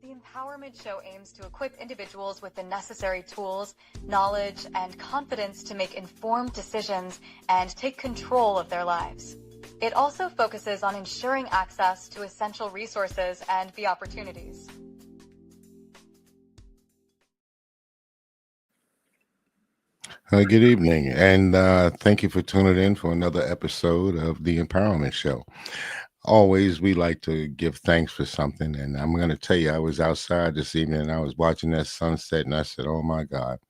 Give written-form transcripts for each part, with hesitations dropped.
The Empowerment Show aims to equip individuals with the necessary tools, knowledge, and confidence to make informed decisions and take control of their lives. It also focuses on ensuring access to essential resources and the opportunities. Good evening, and thank you for tuning in for another episode of the Empowerment Show. Always, we like to give thanks for something, and I'm going to tell you, I was outside this evening and I was watching that sunset, and I said, "Oh my God,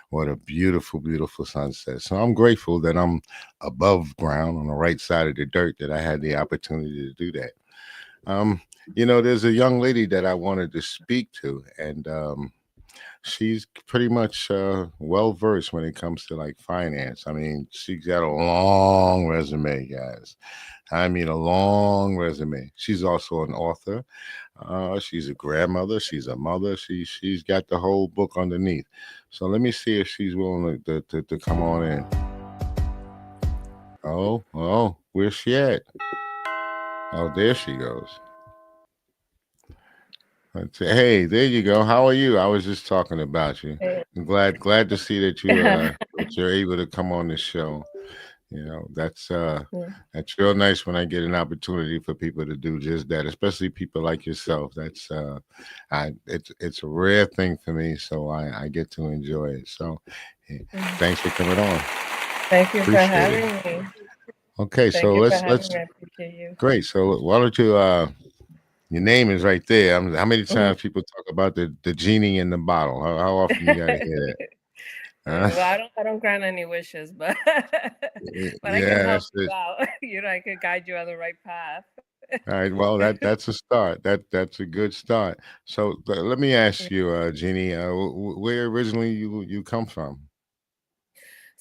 what a beautiful, beautiful sunset!" So I'm grateful that I'm above ground on the right side of the dirt that I had the opportunity to do that. Um, there's a young lady that I wanted to speak to, and she's pretty much well versed when it comes to like finance. I mean, she's got a long resume, guys. I mean, a long resume. She's also an author. She's a grandmother. She's a mother. She's got the whole book underneath. So let me see if she's willing to come on in. Oh, where's she at? Oh, there she goes. Hey, there you go. How are you? I was just talking about you. I'm glad to see that you're able to come on the show. That's real nice when I get an opportunity for people to do just that, especially people like yourself. It's a rare thing for me, so I get to enjoy it. So, hey, thanks for coming on. Thank you for Appreciate it. having me. Okay, Thank so you for let's having me. I appreciate you. great. So why don't you your name is right there. How many Mhm. times people talk about the genie in the bottle? How often you got to hear that? Well, I don't grant any wishes, but but I can Yeah, help that's you it. out. I could guide you on the right path. All right. Well, that's a start. That's a good start. So let me ask you, Jeannie, where originally you come from?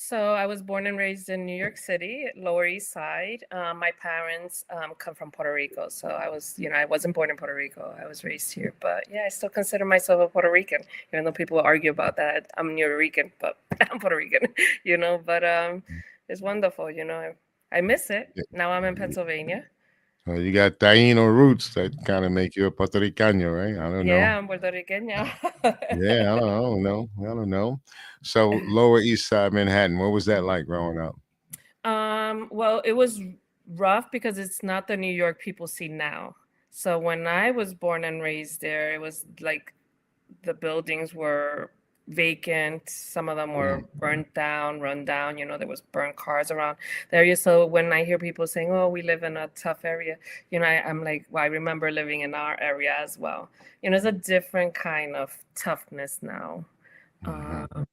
So I was born and raised in New York City, Lower East Side. My parents come from Puerto Rico, so I wasn't born in Puerto Rico. I was raised here, but yeah, I still consider myself a Puerto Rican, even though people argue about that. I'm Puerto Rican, but I'm Puerto Rican, But it's wonderful, I miss it. Now I'm in Pennsylvania. You got Taino roots that kind of make you a Puerto Ricano, right? I don't know. Yeah, I'm Puerto Rican now. Yeah, I don't know. So Lower East Side Manhattan, what was that like growing up? Well, it was rough because it's not the New York people see now. So when I was born and raised there, it was like the buildings were vacant. Some of them were Mm, burnt down, run down. There was burnt cars around the area. So when I hear people saying, "Oh, we live in a tough area," I'm like, "Well, I remember living in our area as well." It's a different kind of toughness now. mhm, Um,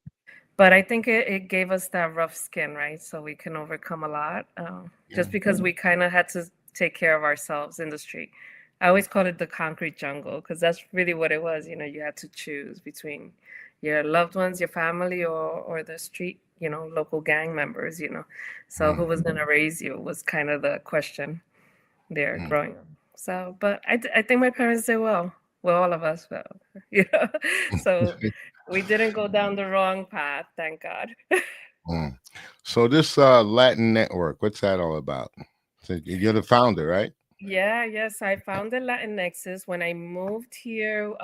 but I think it gave us that rough skin, right? So we can overcome a lot, yeah. just because we kind of had to take care of ourselves in the street. I always call it the concrete jungle because that's really what it was. You had to choose between your loved ones, your family, or the street, local gang members. So who Mm, was going to raise you was kind of the question there mm. growing up. So, but I think my parents did well. Well, all of us well, you know. So we didn't go down the wrong path, thank God. Mm. So this Latin network, what's that all about? So you're the founder, right? Yeah, yes, I found the Latinxes when I moved here.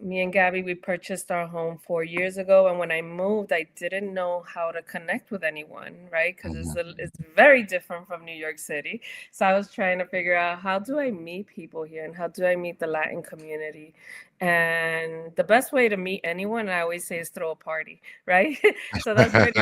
Me and Gabby, we purchased our home 4 years ago, and when I moved, I didn't know how to connect with anyone, right? Because Mhm. it's very different from New York City. So I was trying to figure out, how do I meet people here, and how do I meet the Latin community? And the best way to meet anyone, I always say, is throw a party, right? So that's pretty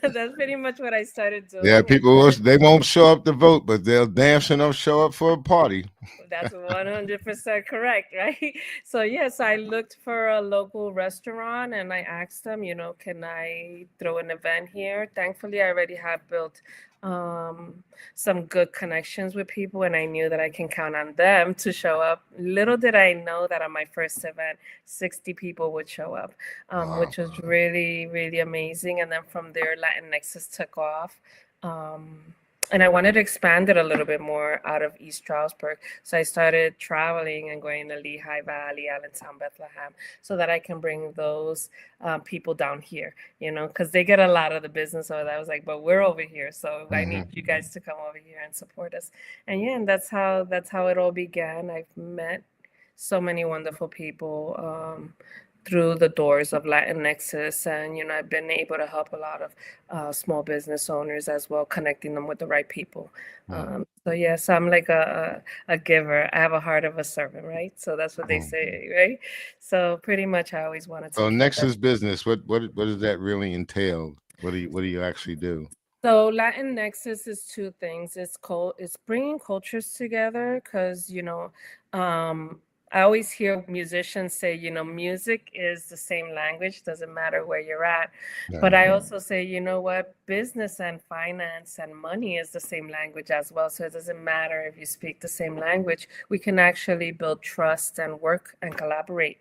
that's pretty much what I started Yeah, doing, and they won't show up to vote, but they'll damn sure enough show up for a party. that's 100% correct, right? So yes, I looked for a local restaurant and I asked them, can I throw an event here? Thankfully, I already have built um, some good connections with people, and I knew that I can count on them to show up. Little did I know that on my first event, 60 people would show up, Wow. which was really, really amazing. And then from there, Latinx took off. And I wanted to expand it a little bit more out of East Stroudsburg. So I started traveling and going to Lehigh Valley, Allentown, Bethlehem, so that I can bring those people down here, because they get a lot of the business over there. I was like, but we're over here, so I need Hmm. you guys to come over here and support us. And yeah, and that's how it all began. I've met so many wonderful people through the doors of Latinx's, and I've been able to help a lot of small business owners as well, connecting them with the right people. So yes, I'm like a giver. I have a heart of a servant, right? So that's what they say, right? So pretty much, I always want to So take care of Nexus business, what does that really entail? What do you actually do? So Latin Nexus is two things. It's bringing cultures together because I always hear musicians say music is the same language, doesn't matter where you're at. But I also say what, business and finance and money is the same language as well. So it doesn't matter if you speak the same language. We can actually build trust and work and collaborate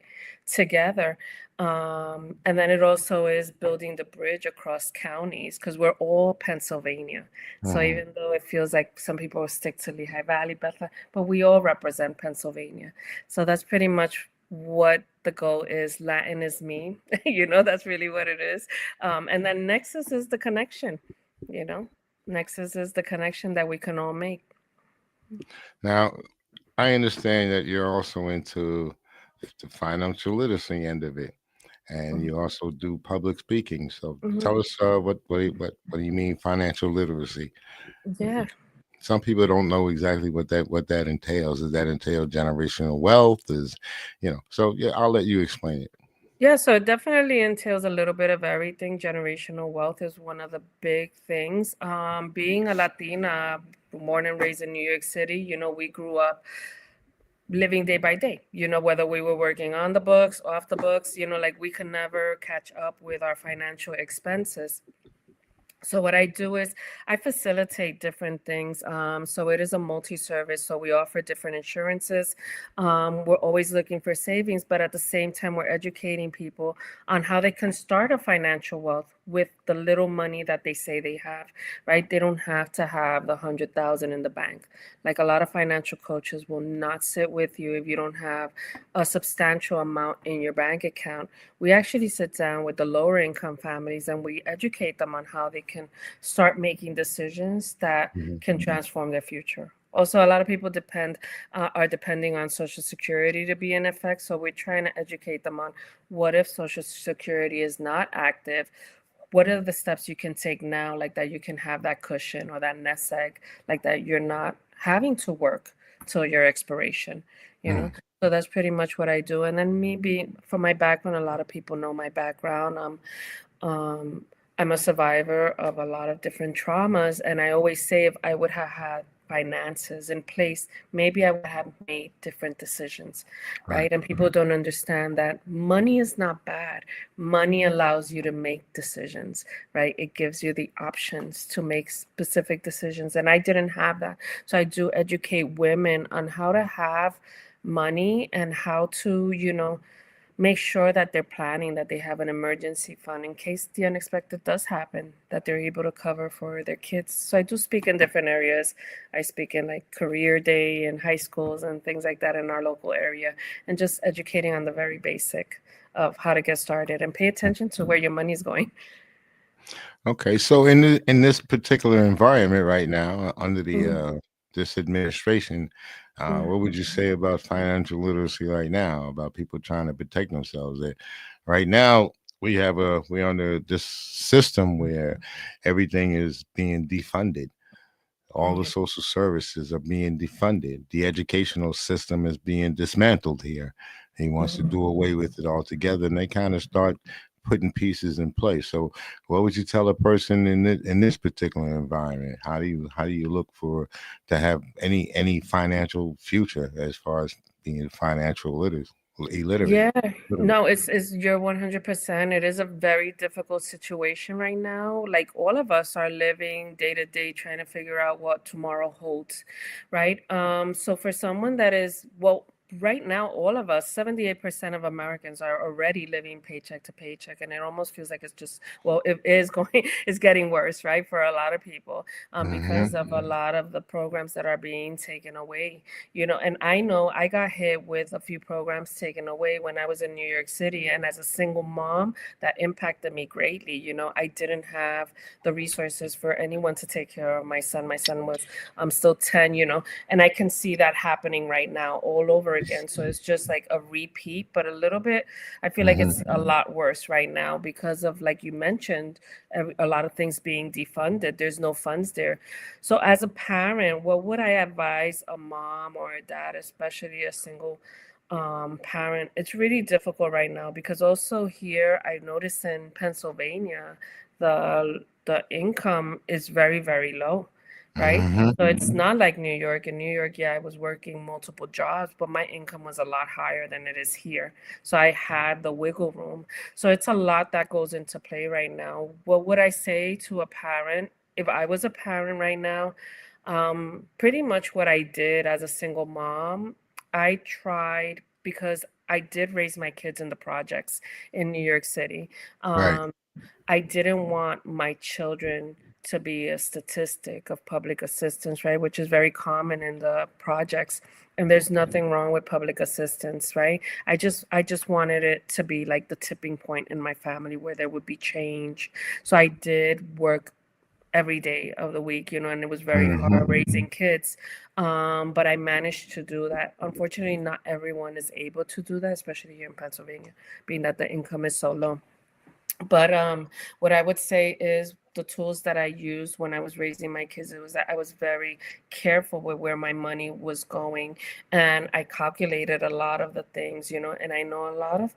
together. And then it also is building the bridge across counties because we're all Pennsylvania. So even though it feels like some people stick to Lehigh Valley, Bethlehem, but we all represent Pennsylvania. So that's pretty much what the goal is. Latin is me, that's really what it is. And then Nexus is the connection, Nexus is the connection that we can all make. Now, I understand that you're also into the financial literacy end of it, and you also do public speaking. So tell us what do you mean financial literacy? Yeah. Some people don't know exactly what that entails. Does that entail generational wealth? So yeah, I'll let you explain it. Yeah, so it definitely entails a little bit of everything. Generational wealth is one of the big things. Being a Latina, born and raised in New York City, we grew up living day by day, whether we were working on the books, off the books, like we could never catch up with our financial expenses. So what I do is I facilitate different things. So it is a multi-service. So we offer different insurances. We're always looking for savings, but at the same time, we're educating people on how they can start a financial wealth with the little money that they say they have, right? They don't have to have the 100,000 in the bank. Like a lot of financial coaches will not sit with you if you don't have a substantial amount in your bank account. We actually sit down with the lower income families and we educate them on how they can start making decisions that can transform their future. Also, a lot of people are depending on Social Security to be in effect. So we're trying to educate them on what if Social Security is not active. What are the steps you can take now, like that you can have that cushion or that nest egg, like that you're not having to work till your expiration, So that's pretty much what I do. And then maybe from my background, a lot of people know my background. I'm a survivor of a lot of different traumas. And I always say if I would have had finances in place, maybe I would have made different decisions, right? And people don't understand that money is not bad. Money allows you to make decisions, right? It gives you the options to make specific decisions. And I didn't have that. So I do educate women on how to have money and how to, make sure that they're planning, that they have an emergency fund in case the unexpected does happen, that they're able to cover for their kids. So I do speak in different areas. I speak in like career day and high schools and things like that in our local area, and just educating on the very basic of how to get started and pay attention to where your money's going. Okay, so in this particular environment right now, under the this administration, what would you say about financial literacy right now? About people trying to protect themselves? Right now, we're under this system where everything is being defunded. All the social services are being defunded. The educational system is being dismantled here. He wants to do away with it altogether, and they kind of start putting pieces in place. So, what would you tell a person in this particular environment? How do you look for to have any financial future as far as being financial illiterate? Yeah, no, it's you're 100%. It is a very difficult situation right now. Like all of us are living day to day trying to figure out what tomorrow holds, right? So for someone that is, well, right now, all of us, 78% of Americans are already living paycheck to paycheck, and it almost feels like it's just, well, it is going, it's getting worse, right, for a lot of people, because of a lot of the programs that are being taken away, and I know I got hit with a few programs taken away when I was in New York City, and as a single mom, that impacted me greatly. I didn't have the resources for anyone to take care of my son. My son was still 10, and I can see that happening right now all over again. So it's just like a repeat, but a little bit, I feel like Hmm. it's a lot worse right now because of, like you mentioned, a lot of things being defunded. There's no funds there. So as a parent, what would I advise a mom or a dad, especially a single parent? It's really difficult right now because also here I noticed in Pennsylvania, the income is very, very low, right? Hmm. So it's not like New York. In New York, yeah, I was working multiple jobs, but my income was a lot higher than it is here. So I had the wiggle room. So it's a lot that goes into play right now. What would I say to a parent if I was a parent right now? Pretty much what I did as a single mom, I tried because I did raise my kids in the projects in New York City. Right. Um, I didn't want my children to be a statistic of public assistance, right? Which is very common in the projects. And there's nothing wrong with public assistance, right? I just wanted it to be like the tipping point in my family where there would be change. So I did work every day of the week, and it was very Hmm. hard raising kids. But I managed to do that. Unfortunately, not everyone is able to do that, especially here in Pennsylvania, being that the income is so low. But what I would say is the tools that I used when I was raising my kids, it was that I was very careful with where my money was going. And I calculated a lot of the things, and I know a lot of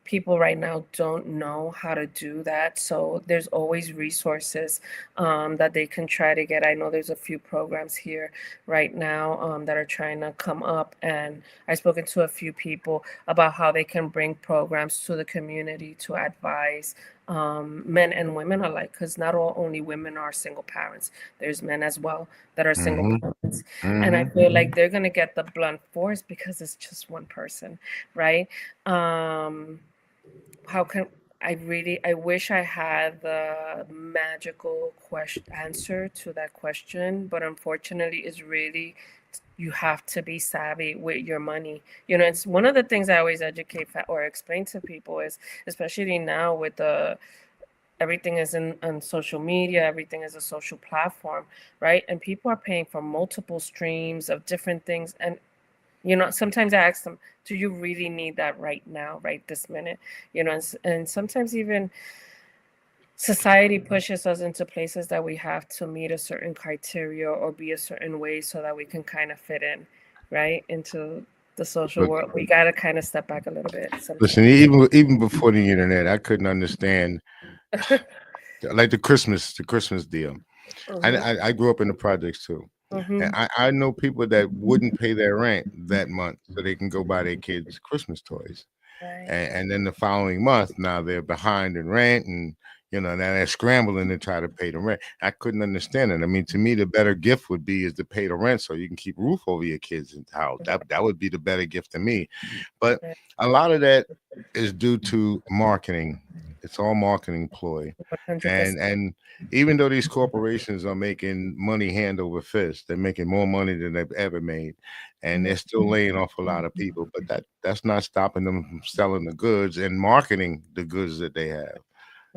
people right now don't know how to do that. So there's always resources that they can try to get. I know there's a few programs here right now that are trying to come up. And I've spoken to a few people about how they can bring programs to the community to advise men and women alike, because not all only women are single parents. There's men as well that are single Hmm. parents. And I Hmm. feel like they're going to get the blunt force because it's just one person, right? Um, how can I wish I had the magical question answer to that question, but unfortunately it's really, you have to be savvy with your money. It's one of the things I always educate or explain to people is, especially now with the everything is in on social media, everything is a social platform, right? And people are paying for multiple streams of different things. And sometimes I ask them, do you really need that right now, right this minute? And sometimes even society pushes us into places that we have to meet a certain criteria or be a certain way so that we can kind of fit in, right, into the social But world. We got to kind of step back a little bit listen, sometimes. even before the internet, I couldn't understand like the Christmas deal. I, Hmm. I I grew up in the projects too, and Hmm. I know people that wouldn't pay their rent that month so they can go buy their kids Christmas toys. Right. And then the following month, now they're behind in rent, and now they're scrambling to try to pay the rent. I couldn't understand it. I mean, to me, the better gift would be is to pay the rent so you can keep roof over your kids' house. That would be the better gift to me. But Right. a lot of that is due to marketing. It's all marketing ploy, and 100%. and even though these corporations are making money hand over fist, they're making more money than they've ever made, and Mhm. they're still laying off a lot of people. But that's not stopping them from selling the goods and marketing the goods that they have.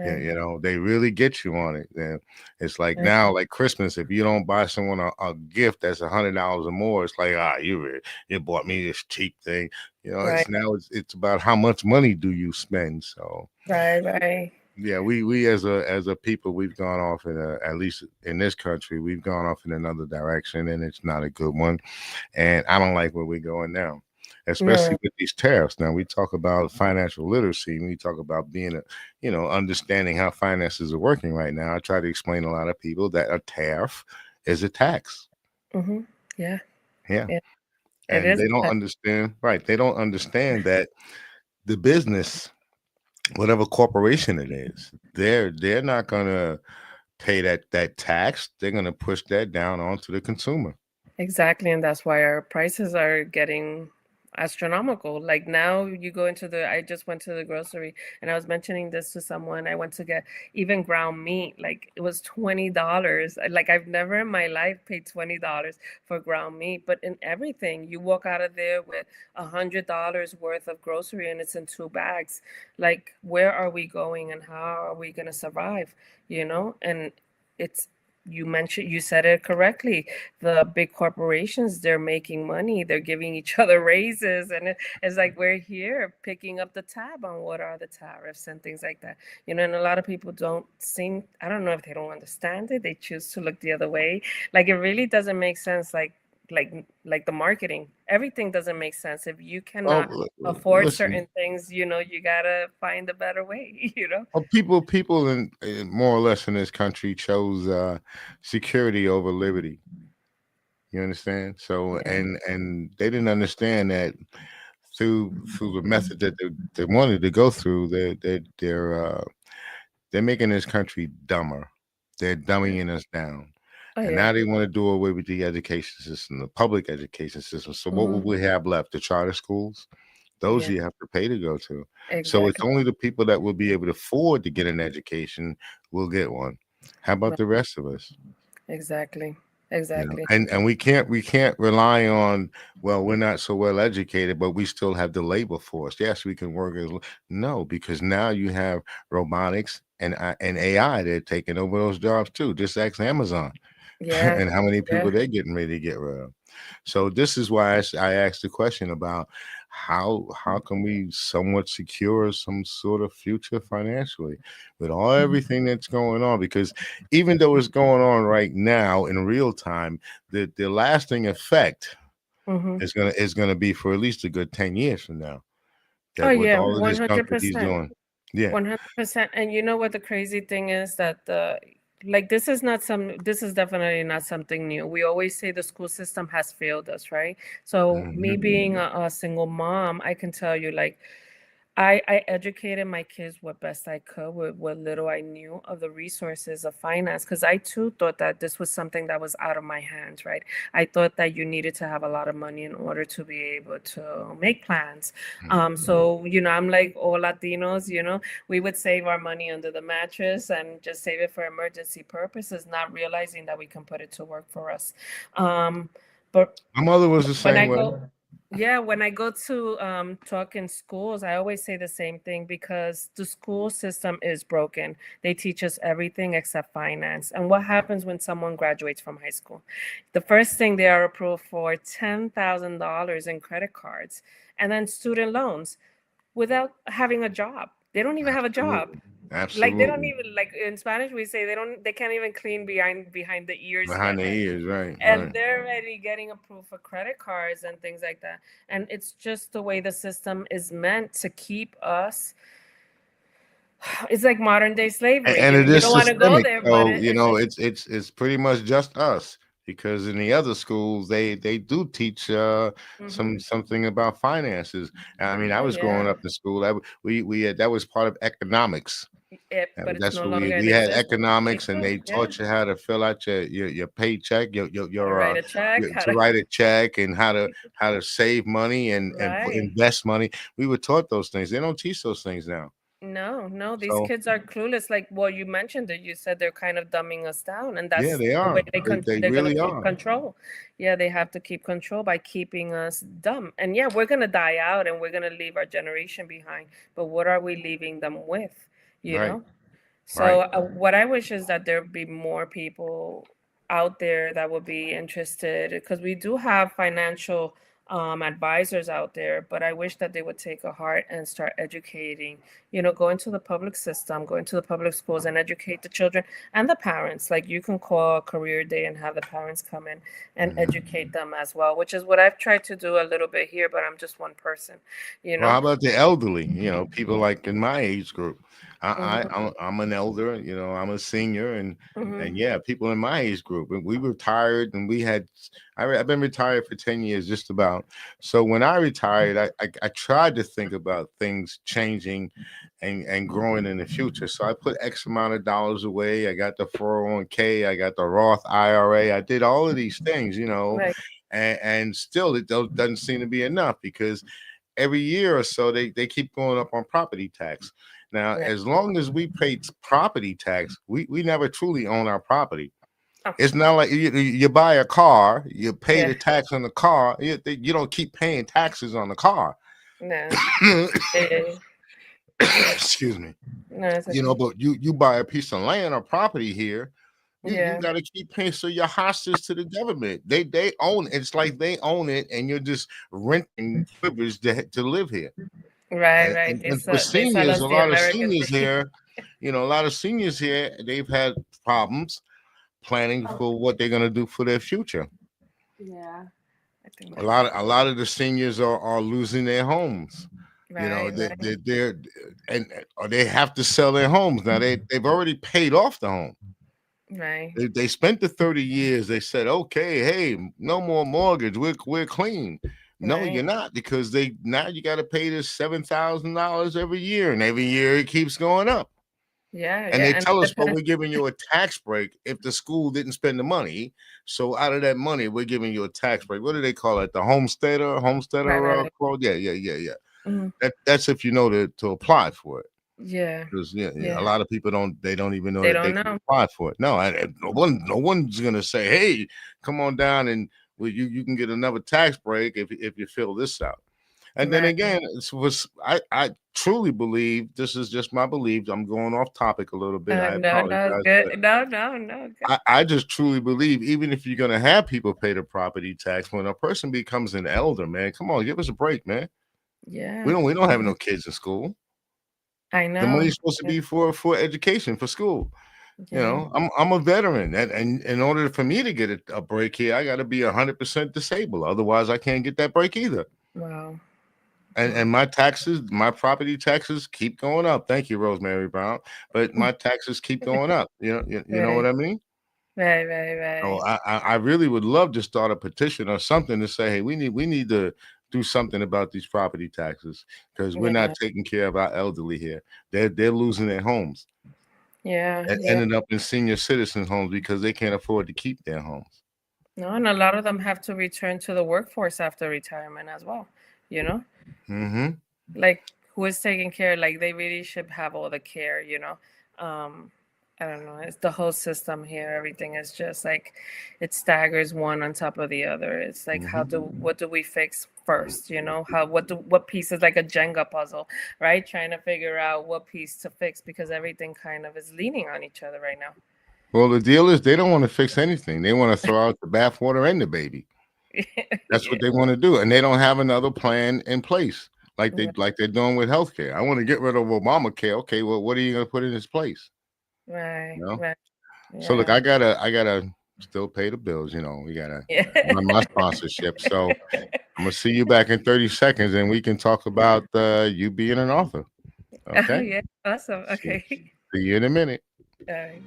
Yeah, Right. they really get you on it. And it's like Right. now, like Christmas, if you don't buy someone a gift that's $100 or more, it's like, you bought me this cheap thing. Right. It's about how much money do you spend. So Right. Right. yeah, we as a people, we've gone off at least in this country, we've gone off in another direction, and it's not a good one. And I don't like where we're going now, especially No. with these tariffs. Now we talk about financial literacy, and we talk about being understanding how finances are working right now. I try to explain to a lot of people that a tariff is a tax. Hmm. Yeah. Yeah. Yeah. It And is. they don't understand, right? They don't understand that the business, whatever corporation it is, they're not gonna pay that tax. They're gonna push that down onto the consumer. Exactly, and that's why our prices are getting astronomical. Like now you go into I just went to the grocery and I was mentioning this to someone. I went to get even ground meat, like it was $20. Like I've never in my life paid $20 for ground meat, but in everything, you walk out of there with $100 worth of grocery and it's in two bags. Like where are we going and how are we gonna survive? And it's you said it correctly. The big corporations, they're making money, they're giving each other raises, and it's like we're here picking up the tab on what are the tariffs and things like that. And a lot of people don't seem, I don't know if they don't understand it, they choose to look the other way. Like it really doesn't make sense. Like the marketing, everything doesn't make sense if you Well, cannot afford listen. certain things. You gotta find a better way. Well, people in more or less in this country chose security over liberty. You understand? So, Yeah. and they didn't understand that through the method that they wanted to go through, they're making this country dumber. They're dumbing us down. Oh And yeah. now they want to do away with the education system, the public education system. So what Hmm. will we have left? The charter schools? Those Yeah, you have to pay to go to. So it's exactly. only the people that will be able to afford to get an education will get one. How about Right. the rest of us? Exactly. You know, Exactly. and we can't rely on, well, we're not so well educated, but we still have the labor force. Yes, we can work as no, because now you have robotics and AI. They're taking over those jobs too. Just ask Amazon Yeah. and how many Yeah. people they're getting ready to get rid of. So this is why I asked the question about how can we somewhat secure some sort of future financially with all everything that's going on, because even though it's going on right now in real time, the lasting effect Hmm. is gonna be for at least a good 10 years from now, Oh that with yeah, all of one this junk hundred that he's percent. doing. Yeah. 100%. And you know what the crazy thing is, that this is definitely not something new. We always say the school system has failed us, right? So me Hmm. being a single mom, I can tell you, like, I educated my kids what best I could with what little I knew of the resources of finance, because I too thought that this was something that was out of my hands, right? I thought that you needed to have a lot of money in order to be able to make plans. So, I'm like all Latinos, we would save our money under the mattress and just save it for emergency purposes, not realizing that we can put it to work for us. But My mother was the when same I way. go, yeah, when I go to talk in schools, I always say the same thing, because the school system is broken. They teach us everything except finance. And what happens when someone graduates from high school? The first thing, they are approved for $10,000 in credit cards and then student loans without having a job. They don't even have a job. Absolutely. Like they don't Absolutely. even, like in Spanish we say, they can't even clean behind the ears Behind yet, the right? ears, right, And right. they're already getting approved for credit cards and things like that. And it's just the way the system is meant to keep us. It's like modern day slavery. And it You is don't want to go systemic. there, but So, it's pretty much just us, because in the other schools they do teach Mhm. something about finances. I mean, I Oh was growing yeah. up in school. We had, that was part of economics. But it's That's no what longer we in had existence. Me economics, and too. they Yeah. taught you how to fill out your paycheck, How to write a check, how to to write a check, and how to save money and right. invest money. We were taught those things. They don't teach those things now. No, no, these So kids are clueless. Like, well, you mentioned it. You said they're kind of dumbing us down, and yeah, that's they the way are. They they're gonna really keep are. control. Yeah, they have to keep control by keeping us dumb. And yeah, we're gonna die out, and we're gonna leave our generation behind. But what are we leaving them with? You Right. know? So Right. what I wish is that there be more people out there that would be interested, because we do have financial advisors out there, but I wish that they would take a heart and start educating, go into the public system, go into the public schools and educate the children and the parents. Like you can call a career day and have the parents come in and Mhm. educate them as well, which is what I've tried to do a little bit here, but I'm just one person, you Well, how know? about the elderly? People like in my age group. Hmm. I'm an elder. I'm a senior, and Hmm. yeah, people in my age group. And we retired, and I've been retired for 10 years, just about. So when I retired, I tried to think about things changing, and growing in the future. So I put X amount of dollars away. I got the 401k. I got the Roth IRA. I did all of these things, Right, and still it doesn't seem to be enough, because every year or so they keep going up on property tax. Now, right. as long as we pay property tax, we never truly own our property. Oh, It's not like you buy a car, you pay yeah. the tax on the car, you don't keep paying taxes on the car. No. Yeah. Excuse me. No, it's okay. But you buy a piece of land or property here, You Yeah. got to keep paying. So you're hostage to the government. They own it. It's like they own it, and you're just renting privilege to live here. Right, And, right. and, and for They sell seniors, us a the lot of American seniors dream. here, a lot of seniors here, they've had problems planning for what they're going to do for their future. Yeah, I think A that's lot of a lot of the seniors are losing their homes. right, right, They're and or they have to sell their homes now. They've already paid off the home. right, They spent the 30 years. They said, okay, hey, no more mortgage. We're clean. No, right. you're not, because they now you got to pay this $7,000 every year, and every year it keeps going up. Yeah, And yeah. they And tell it us, but depends. we're giving you a tax break if the school didn't spend the money. So out of that money, we're giving you a tax break. What do they call it? The Right, homesteader right, right. quote. Yeah. Mhm. That's if you know to apply for it. Yeah, Because a yeah. lot of people don't even know They that they don't can know. apply for it. No, no one's gonna say, hey, come on down and you can get another tax break if you fill this out. And then Right. again, I truly believe, this is just my belief. I'm going off topic a little bit. I No, no, apologize, but good. No, no, no, good. I just truly believe, even if you're gonna have people pay the property tax, when a person becomes an elder, man, come on, give us a break, man. We Yeah, don't have yeah. no kids in school. I The know. money's supposed to Yeah, be for education, for school. yeah. I'm a veteran, and in order for me to get a break here, I got to be 100% disabled. Otherwise, I can't get that break either. Wow. And Wow. and my property taxes keep going up. Thank you, Rosemary Brown. But my taxes keep going up. You know what Right, I mean? right, right, So right. I really would love to start a petition or something to say, hey, we need to do something about these property taxes, because we're not Yeah, taking care of our elderly here. They're losing their homes yeah, and yeah. ending up in senior citizen homes because they can't afford to keep their homes. No, and a lot of them have to return to the workforce after retirement as well. You know, Mm-hmm. like who is taking care? Like they really should have all the care. Um, I don't know. It's the whole system here. Everything is just like it staggers one on top of the other. It's like Mm-hmm. what do we fix first? What pieces, like a Jenga puzzle, right? Trying to figure out what piece to fix because everything kind of is leaning on each other right now. Well, the deal is they don't want to fix anything. They want to throw out the bathwater and the baby. That's Yeah. what they want to do, and they don't have another plan in place, Right, like they're doing with healthcare. I want to get rid of Obamacare. Okay, well, what are you going to put in its place? right, You know. right. So look, Yeah. I gotta still pay the bills. We gotta Yeah. run my sponsorship. So I'm gonna see you back in 30 seconds, and we can talk about you being an author. Oh, Okay. yeah. Awesome. See, Okay. see you in a minute. All right.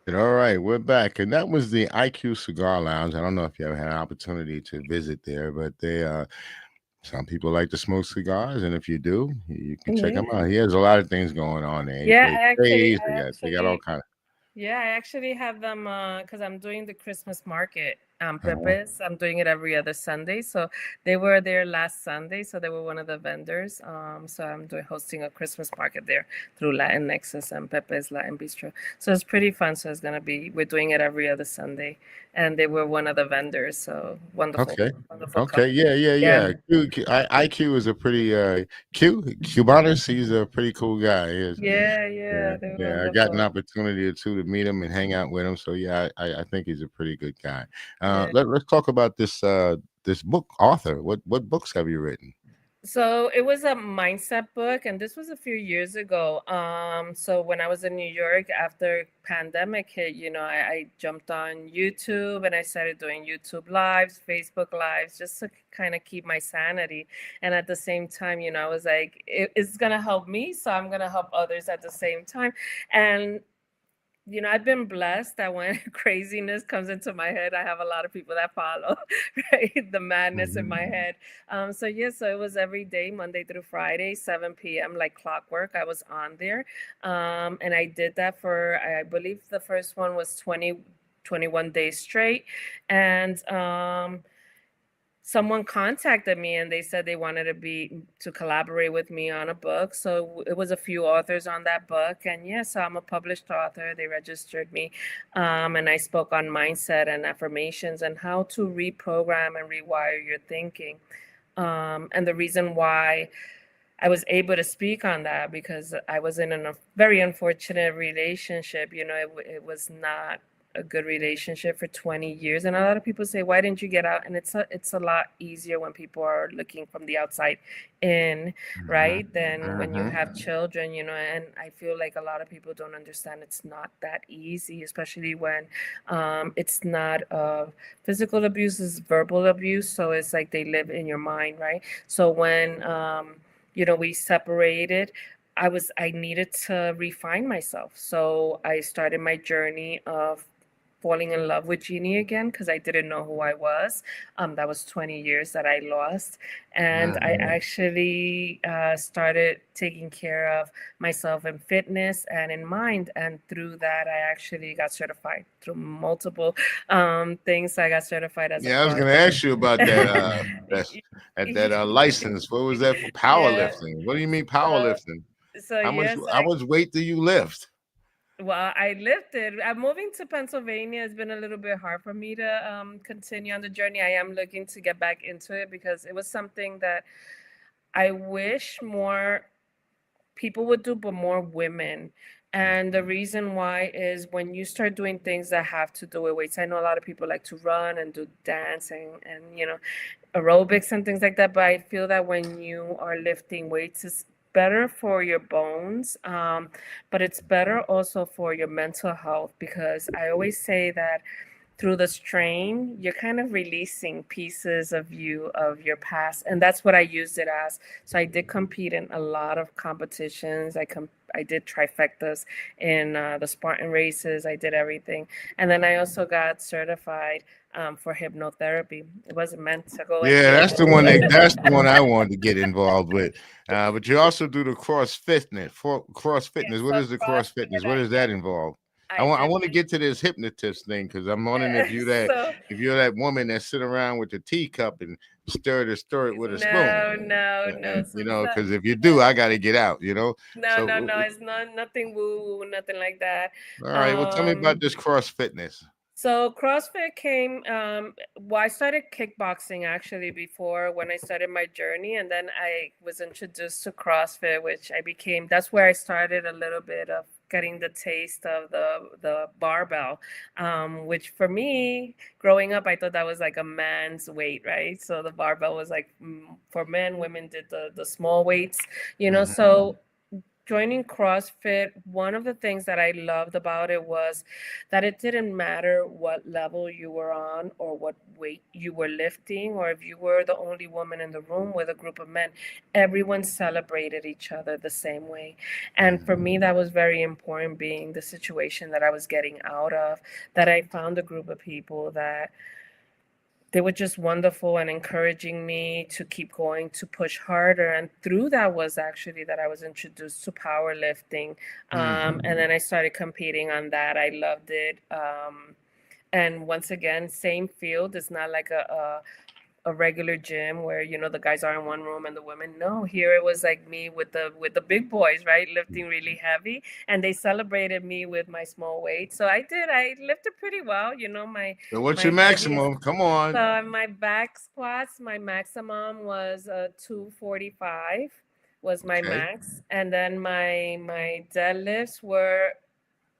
All right, we're back, and that was the IQ Cigar Lounge. I don't know if you ever had an opportunity to visit there, but some people like to smoke cigars, and if you do, you can check them Yeah. out. He has a lot of things going on there. He Yeah, plays I actually, bass. I They got all actually, kind yeah, I actually have them because I'm doing the Christmas market of. Pepe's. I'm doing it every other Sunday. So they were there last Sunday. So they were one of the vendors. So I'm doing hosting a Christmas market there through Latin Nexus and Pepe's Latin Bistro. So it's pretty fun. So we're doing it every other Sunday, and they were one of the vendors. So wonderful, Okay. wonderful Okay. company. Yeah. Yeah, IQ is a pretty Cubanus. He's a pretty cool guy. He is. yeah, Yeah. yeah. They're Yeah. I got an wonderful. opportunity or two to meet him and hang out with him. So yeah, I think he's a pretty good guy. Yeah. Let's talk about this book author. What books have you written? So it was a mindset book, and this was a few years ago. So when I was in New York after pandemic hit, I jumped on YouTube and I started doing YouTube lives, Facebook lives, just to kind of keep my sanity. And at the same time, I was like, it's gonna help me, so I'm gonna help others at the same time. And I've been blessed that when craziness comes into my head, I have a lot of people that follow, right? The madness in my Mhm. head. So it was every day, Monday through Friday, 7 p.m., like clockwork. I was on there. And I did that for, I believe the first one was 21 days straight. And someone contacted me and they said they wanted to collaborate with me on a book. So it was a few authors on that book, and yes, so I'm a published author. They registered me, and I spoke on mindset and affirmations and how to reprogram and rewire your thinking. And the reason why I was able to speak on that because I was in a very unfortunate relationship. It was not a good relationship for 20 years. And a lot of people say, why didn't you get out? And it's a lot easier when people are looking from the outside in, Mhm. right? Than when you Mhm. have children, and I feel like a lot of people don't understand it's not that easy, especially when it's not physical abuse, is verbal abuse. So it's like they live in your mind, right? So when we separated, I needed to refine myself. So I started my journey of falling in love with Jeannie again because I didn't know who I was. That was 20 years that I lost. And I Mhm. actually started taking care of myself in fitness and in mind. And through that, I actually got certified through multiple things. I got certified as a Yeah, I was going to ask you about that. That's at that license. What was that for? Yeah. Powerlifting. What do you mean So, powerlifting? so How much? yes, How much weight do you lift? I lifted. I'm moving to Pennsylvania. It's been a little bit hard for me to continue on the journey. I am looking to get back into it because it was something that I wish more people would do, but more women. And the reason why is when you start doing things that have to do with weights. I know a lot of people like to run and do dancing and aerobics and things like that. But I feel that when you are lifting weights, it's better for your bones, but it's better also for your mental health because I always say that through the strain, you're kind of releasing pieces of your past, and that's what I used it as. So I did compete in a lot of competitions. I did trifectas in the Spartan races. I did everything, and then I also got certified for hypnotherapy. It wasn't meant to go any Yeah, that's the other one. way. That's the one I wanted to get involved with. But you also do the cross fitness. For cross Yeah, fitness, what so is the cross fitness? CrossFit, What does that involve? I I want. I did. want to get to this hypnotist thing because I'm wondering if you that So if you're that woman that sit around with the teacup and stir it with a spoon. no, no, no. Because if you do, I got to get out. No, So no, no. It's nothing woo woo, nothing like that. all right. Well, tell me about Um, this cross fitness. so CrossFit came. Well, I started kickboxing actually before when I started my journey, and then I was introduced to CrossFit, which I became. That's where I started a little bit of getting the taste of the barbell, which for me, growing up, I thought that was like a man's weight, right? So the barbell was like for men. Women did the small weights, Mhm. So joining CrossFit, one of the things that I loved about it was that it didn't matter what level you were on or what weight you were lifting, or if you were the only woman in the room with a group of men, everyone celebrated each other the same way. And for Mhm. me, that was very important, being the situation that I was getting out of, that I found a group of people that they were just wonderful and encouraging me to keep going, to push harder. And through that was actually that I was introduced to powerlifting. Mhm. And then I started competing on that. I loved it. And once again, same field. It's not like a regular gym where the guys are in one room and the women. No, here it was like me with the big boys, right, lifting really heavy, and they celebrated me with my small weight. So I lifted pretty well. So what's My your heaviest. maximum? Come on. So my back squats, my maximum was 245 was my Okay. max, and then my deadlifts were,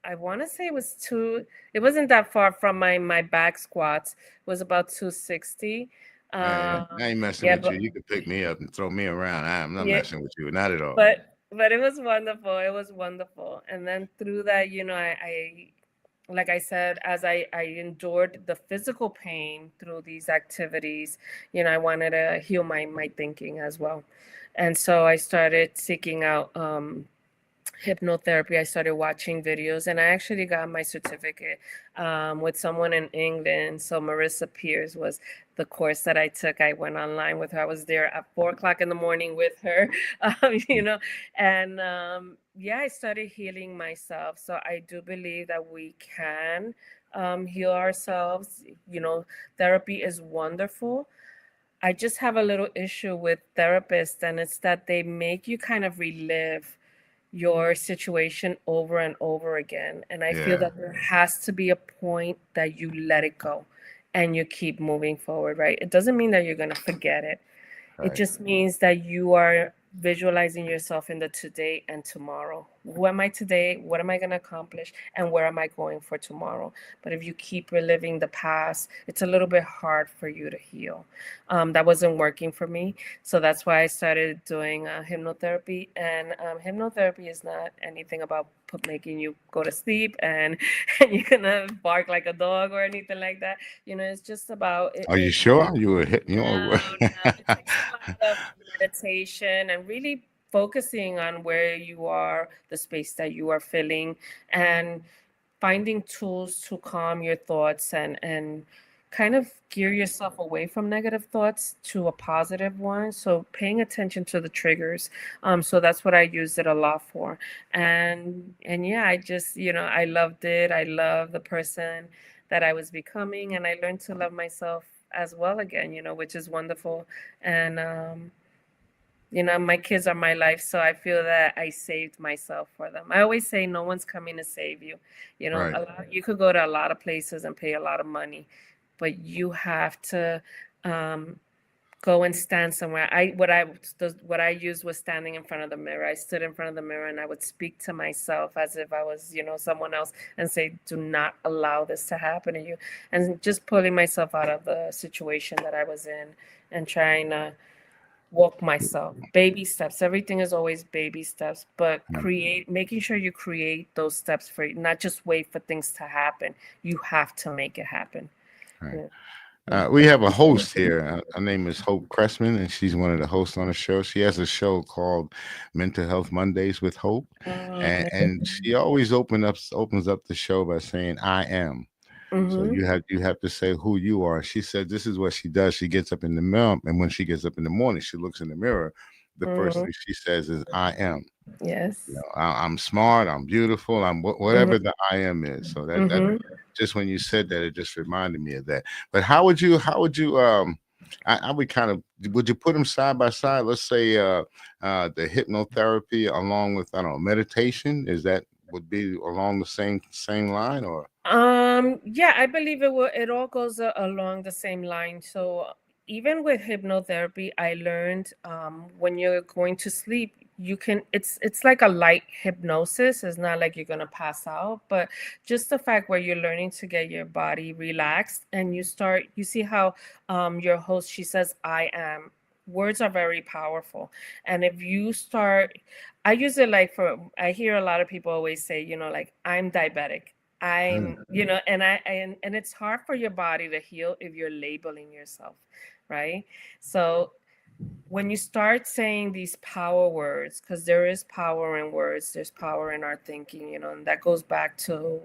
I want to say it was two. It wasn't that far from my back squats. It was about 260. I ain't messing Yeah, with you. but You can pick me up and throw me around. I'm not yeah, messing with you. Not at all. but it was wonderful. It was wonderful. And then through that, I like I said, as I endured the physical pain through these activities, I wanted to heal my thinking as well. And so I started seeking out hypnotherapy. I started watching videos, and I actually got my certificate with someone in England. So Marissa Pierce was the course that I took. I went online with her. I was there at 4 o'clock in the morning with her, and yeah, I started healing myself. So I do believe that we can heal ourselves. Therapy is wonderful. I just have a little issue with therapists, and it's that they make you kind of relive your situation over and over again. And I feel Yeah. that there has to be a point that you let it go and you keep moving forward, right? It doesn't mean that you're going to forget it. It Right. just means that you are visualizing yourself in the today and tomorrow. Who am I today? What am I going to accomplish? And where am I going for tomorrow? But if you keep reliving the past, it's a little bit hard for you to heal. That wasn't working for me. So that's why I started doing hypnotherapy. And hypnotherapy is not anything about making you go to sleep and, and you're going to bark like a dog or anything like that. It's just about Are you it. sure you were hit? No, no. It takes a lot of meditation and really focusing on where you are, the space that you are filling, and finding tools to calm your thoughts and kind of gear yourself away from negative thoughts to a positive one. So paying attention to the triggers. So that's what I used it a lot for. And yeah, I just, I loved it. I love the person that I was becoming, and I learned to love myself as well again, which is wonderful. And my kids are my life, so I feel that I saved myself for them. I always say no one's coming to save you. Right. You could go to a lot of places and pay a lot of money, but you have to um, go and stand somewhere. What I used was standing in front of the mirror. I stood in front of the mirror and I would speak to myself as if I was, someone else, and say, "Do not allow this to happen to you," and just pulling myself out of the situation that I was in and trying to walk myself. Baby steps. Everything is always baby steps, but Mm, making sure you create those steps for you, not just wait for things to happen. You have to make it happen. right. Yeah. We have a host here. Her name is Hope Cressman, and she's one of the hosts on the show. She has a show called Mental Health Mondays with Hope, and she always opens up the show by saying, "I am." So Mm-hmm. you have to say who you are. She said this is what she does. She gets up in the mirror, and when she gets up in the morning, she looks in the mirror. The first Mm-hmm. thing she says is, "I am." Yes. I'm smart. I'm beautiful. Whatever Mm-hmm. the I am is. So that Mm-hmm. just when you said that, it just reminded me of that. But how would you I would kind of would you put them side by side? Let's say the hypnotherapy along with I don't know meditation. Is that would be along the same line or Yeah, I believe it all goes along the same line. So even with hypnotherapy, I learned when you're going to sleep, it's like a light hypnosis. It's not like you're gonna pass out, but just the fact where you're learning to get your body relaxed and you see how your host, she says, "I am." Words are very powerful. And if you start, I use it like I hear a lot of people always say, like, "I'm diabetic." Mm, And it's hard for your body to heal if you're labeling yourself, right? So when you start saying these power words, because there is power in words, there's power in our thinking, and that goes back to,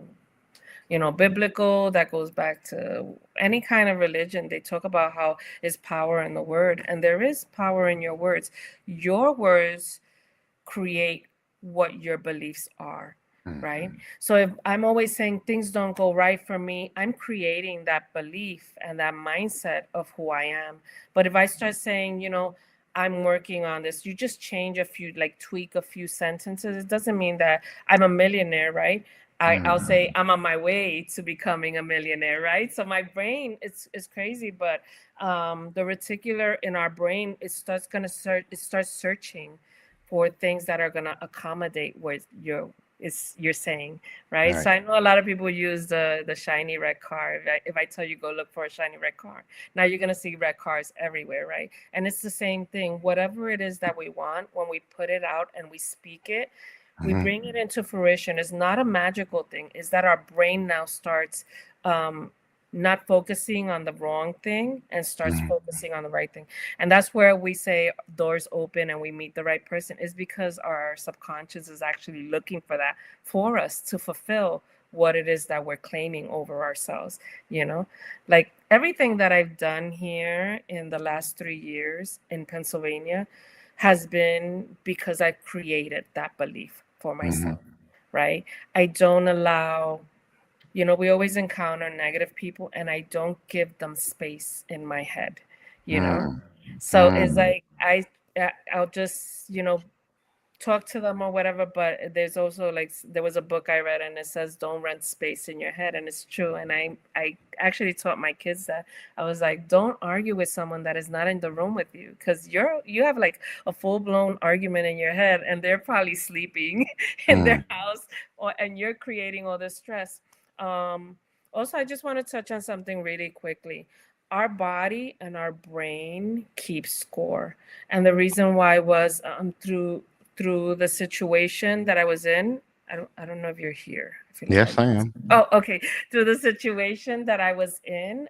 biblical, that goes back to any kind of religion. They talk about how is power in the word, and there is power in your words. Your words create what your beliefs are, mm, right? So if I'm always saying things don't go right for me, I'm creating that belief and that mindset of who I am. But if I start saying, I'm working on this, you just change a few, like tweak a few sentences, it doesn't mean that I'm a millionaire, right? I'll mm, say I'm on my way to becoming a millionaire, right? So my brain is crazy, but the reticular in our brain, it starts searching for things that are going to accommodate what you're saying, right? right. So I know a lot of people use the shiny red car. If I tell you go look for a shiny red car, now you're going to see red cars everywhere, right? And it's the same thing. Whatever it is that we want, when we put it out and we speak it, we Mhm, bring it into fruition. It's not a magical thing. It's that our brain now starts not focusing on the wrong thing and starts Mhm. focusing on the right thing. And that's where we say doors open and we meet the right person, is because our subconscious is actually looking for that for us to fulfill what it is that we're claiming over ourselves, you know? Like everything that I've done here in the last 3 years in Pennsylvania has been because I created that belief for Mhm. myself, right? I don't allow, we always encounter negative people and I don't give them space in my head, you know? Mm. So it's Mm. like I'll just, talk to them or whatever. But there's also like there was a book I read and it says don't rent space in your head, and it's true. And I actually taught my kids that. I was like, don't argue with someone that is not in the room with you, because you have like a full-blown argument in your head and they're probably sleeping in their Mm. house, and you're creating all this stress. um Also, I just want to touch on something really quickly. Our body and our brain keep score, and the reason why was through the situation that I was in. I don't know if you're here. I feel like I Yes, I lost. am. Oh, okay. Through the situation that I was in,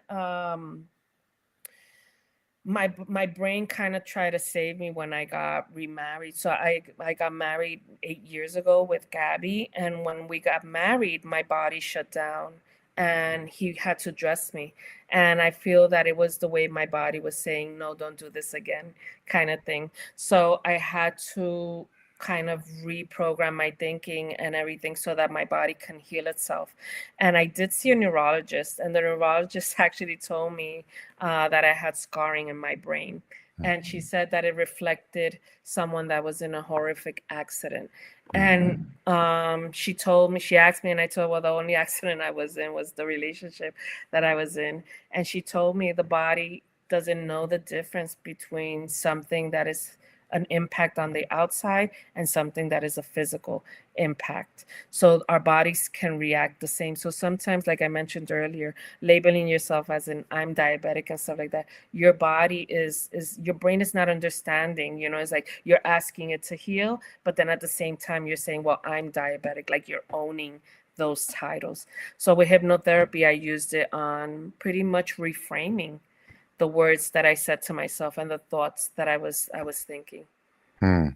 my brain kind of tried to save me when I got remarried. So I got married 8 years ago with Gabby, and when we got married, my body shut down, and he had to dress me. And I feel that it was the way my body was saying, no, don't do this again, kind of thing. So I had to kind of reprogram my thinking and everything so that my body can heal itself. And I did see a neurologist, and the neurologist actually told me that I had scarring in my brain. And she said that it reflected someone that was in a horrific accident. Mm. And she asked me, and I told her, well, the only accident I was in was the relationship that I was in. And she told me the body doesn't know the difference between something that is an impact on the outside and something that is a physical impact. So our bodies can react the same. So sometimes, like I mentioned earlier, labeling yourself as an I'm diabetic and stuff like that, your body is your brain is not understanding. It's like you're asking it to heal, but then at the same time you're saying, well, I'm diabetic, like you're owning those titles. So with hypnotherapy, I used it on pretty much reframing the words that I said to myself and the thoughts that I was thinking. Mm.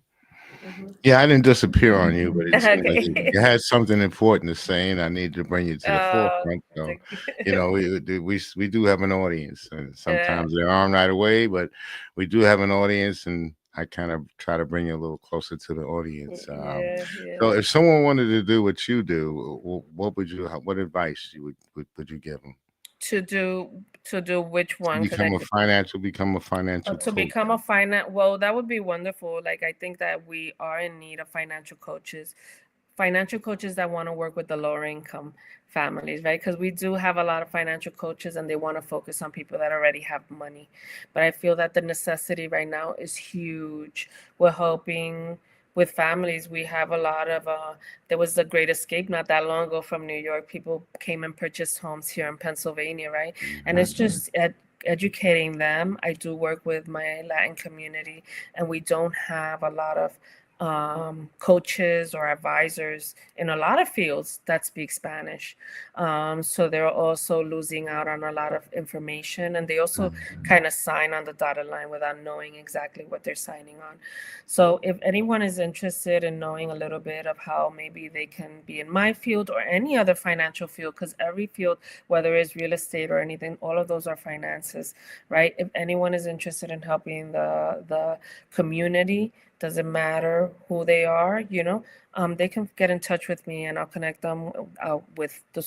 Mhm. Yeah, I didn't disappear on you, but it seemed like Okay. you had something important to say, and I need to bring you to the uh, forefront. So, thank you. we do have an audience, and uh, sometimes they aren't right away, but we do have an audience, and I kind of try to bring you a little closer to the audience. yeah, So, yeah. if someone wanted to do what you do, what advice would you give them To do which to one? Because become a financial to coach? become a finance, well, that would be wonderful. Like, I think that we are in need of financial coaches that want to work with the lower income families, right? Because we do have a lot of financial coaches and they want to focus on people that already have money. But I feel that the necessity right now is huge. We're helping with families. We have a lot of, there was the Great Escape not that long ago from New York. People came and purchased homes here in Pennsylvania, right? And Mhm. it's just educating them. I do work with my Latin community, and we don't have a lot of coaches or advisors in a lot of fields that speak Spanish. So they're also losing out on a lot of information, and they also kind of sign on the dotted line without knowing exactly what they're signing on. So if anyone is interested in knowing a little bit of how maybe they can be in my field or any other financial field, because every field, whether it's real estate or anything, all of those are finances, right? If anyone is interested in helping the community, doesn't matter who they are, they can get in touch with me and I'll connect them with the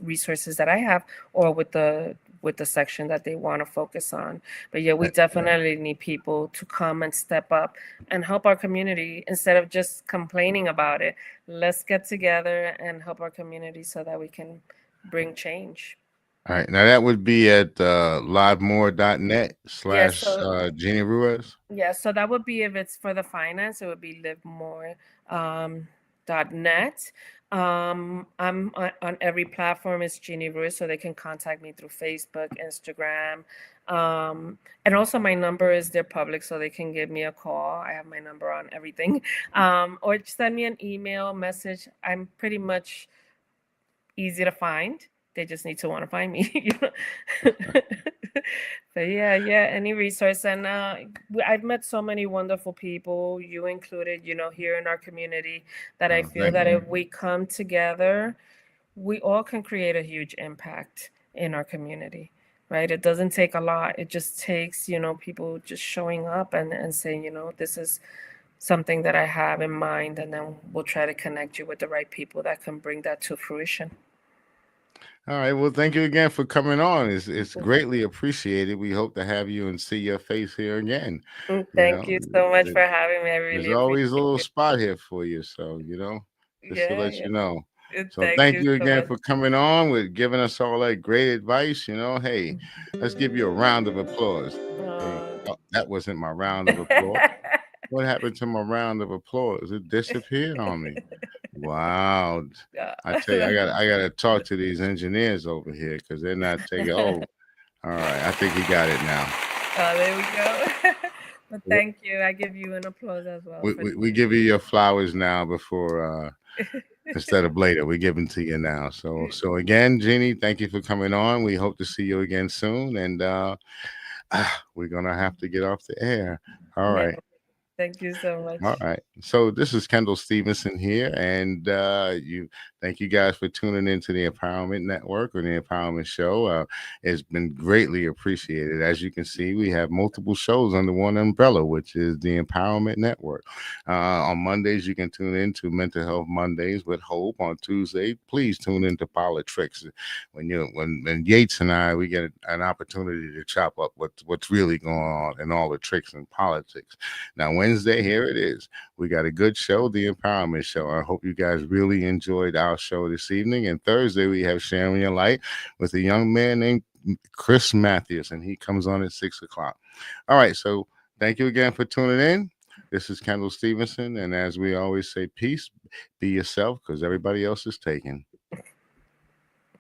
resources that I have, or with the section that they want to focus on. But yeah, we definitely need people to come and step up and help our community instead of just complaining about it. Let's get together and help our community so that we can bring change. All right. Now that would be at livemore.net Yeah, slash so Jeannie Ruiz. Yeah, so that would be, if it's for the finance, it would be livemore .net. I'm on every platform is Jeannie Ruiz, so they can contact me through Facebook, Instagram. And also my number is their public, so they can give me a call. I have my number on everything. Or send me an email message. I'm pretty much easy to find. They just need to want to find me. But yeah, any resource. And I've met so many wonderful people, you included, here in our community, that I feel Thank that you. if we come together, we all can create a huge impact in our community, right? It doesn't take a lot. It just takes, people just showing up and saying, this is something that I have in mind, and then we'll try to connect you with the right people that can bring that to fruition. All right. Well, thank you again for coming on. It's greatly appreciated. We hope to have you and see your face here again. Thank you so much for having me. I There's really always a appreciate little it. spot here for you. So, just to let Yeah. you know. So Thank thank you you so again much. for coming on with giving us all that great advice. Hey, let's give you a round of applause. Hey, oh, that wasn't my round of applause. What happened to my round of applause? It disappeared on me. Wow. I tell you, I got to talk to these engineers over here because they're not taking. Oh, all right. I think he got it now. Oh, there we go. But thank you. I give you an applause as well. We give you your flowers now before instead of later. We give them to you now. So again, Jeannie, thank you for coming on. We hope to see you again soon, and we're gonna have to get off the air. All right. Thank you so much. All right. So this is Kendall Stevenson here, and thank you guys for tuning into the Empowerment Network or the Empowerment Show. It's been greatly appreciated. As you can see, we have multiple shows under one umbrella, which is the Empowerment Network. On Mondays, you can tune into Mental Health Mondays with Hope. On Tuesday, please tune into Politics. When Yates and I, we get an opportunity to chop up what's really going on and all the tricks in politics. Now, Wednesday, here it is. We got a good show, the Empowerment Show. I hope you guys really enjoyed our show this evening. And Thursday, we have Sharing Your Light with a young man named Chris Matthews, and he comes on at 6 o'clock. All right, so thank you again for tuning in. This is Kendall Stevenson, and as we always say, peace, be yourself, because everybody else is taken.